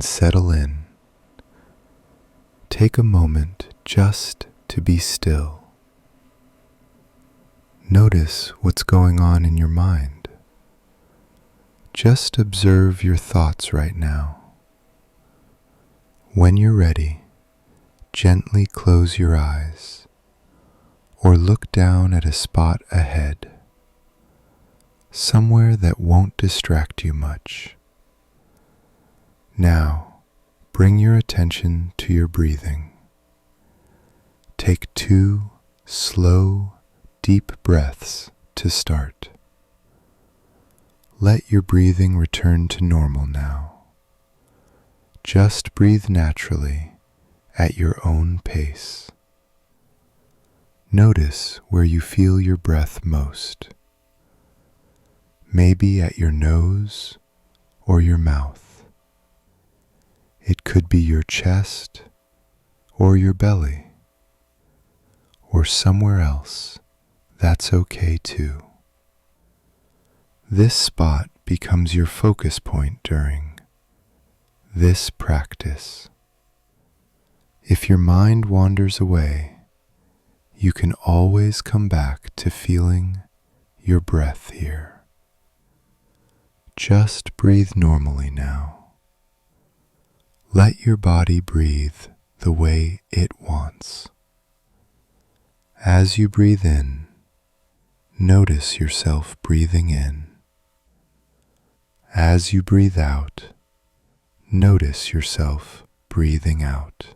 and settle in. Take a moment just to be still. Notice what's going on in your mind. Just observe your thoughts right now. When you're ready, gently close your eyes or look down at a spot ahead, somewhere that won't distract you much. Now, bring your attention to your breathing. Take 2 slow, deep breaths to start. Let your breathing return to normal now. Just breathe naturally at your own pace. Notice where you feel your breath most. Maybe at your nose or your mouth. It could be your chest or your belly, or somewhere else. That's okay too. This spot becomes your focus point during this practice. If your mind wanders away, you can always come back to feeling your breath here. Just breathe normally now. Let your body breathe the way it wants. As you breathe in, notice yourself breathing in. As you breathe out, notice yourself breathing out.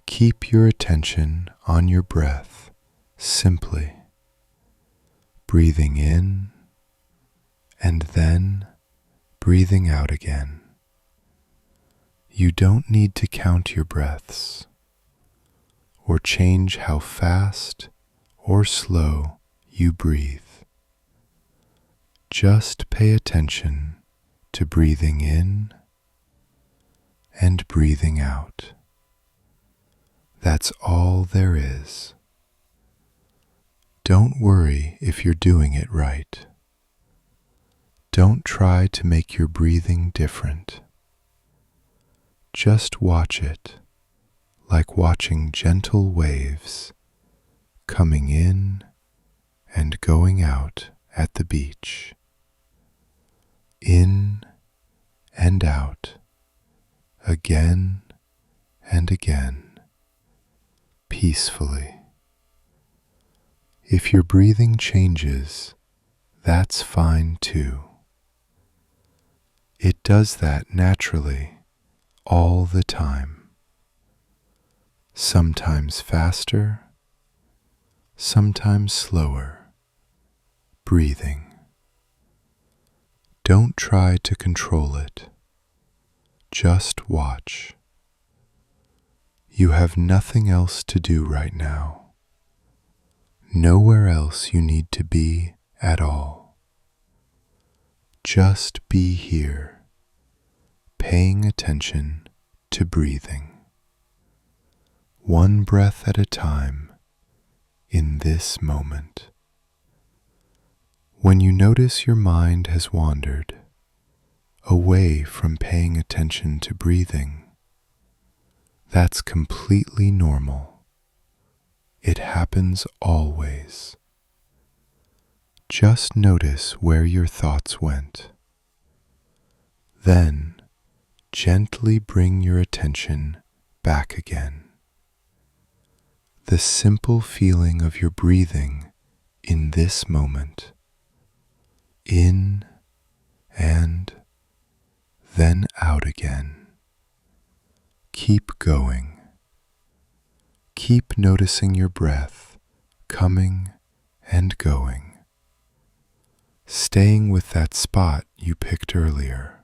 Keep your attention on your breath simply, breathing in and then breathing out again. You don't need to count your breaths or change how fast or slow you breathe. Just pay attention to breathing in and breathing out. That's all there is. Don't worry if you're doing it right. Don't try to make your breathing different. Just watch it, like watching gentle waves coming in and going out at the beach. In and out, again and again, peacefully. If your breathing changes, that's fine too. It does that naturally all the time. Sometimes faster, sometimes slower, breathing. Don't try to control it. Just watch. You have nothing else to do right now. Nowhere else you need to be at all. Just be here, paying attention to breathing. One breath at a time in this moment. When you notice your mind has wandered away from paying attention to breathing, that's completely normal. It happens always. Just notice where your thoughts went. Then, gently bring your attention back again. The simple feeling of your breathing in this moment. In and then out again. Keep going. Keep noticing your breath coming and going. Staying with that spot you picked earlier,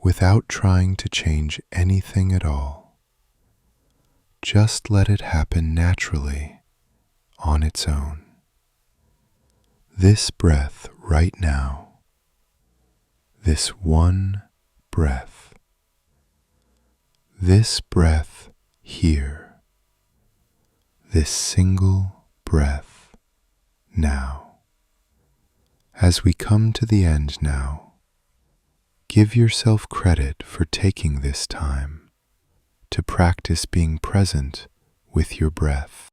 without trying to change anything at all. Just let it happen naturally on its own. This breath right now, this one breath, this breath here, this single breath now. As we come to the end now, Give yourself credit for taking this time to practice being present with your breath.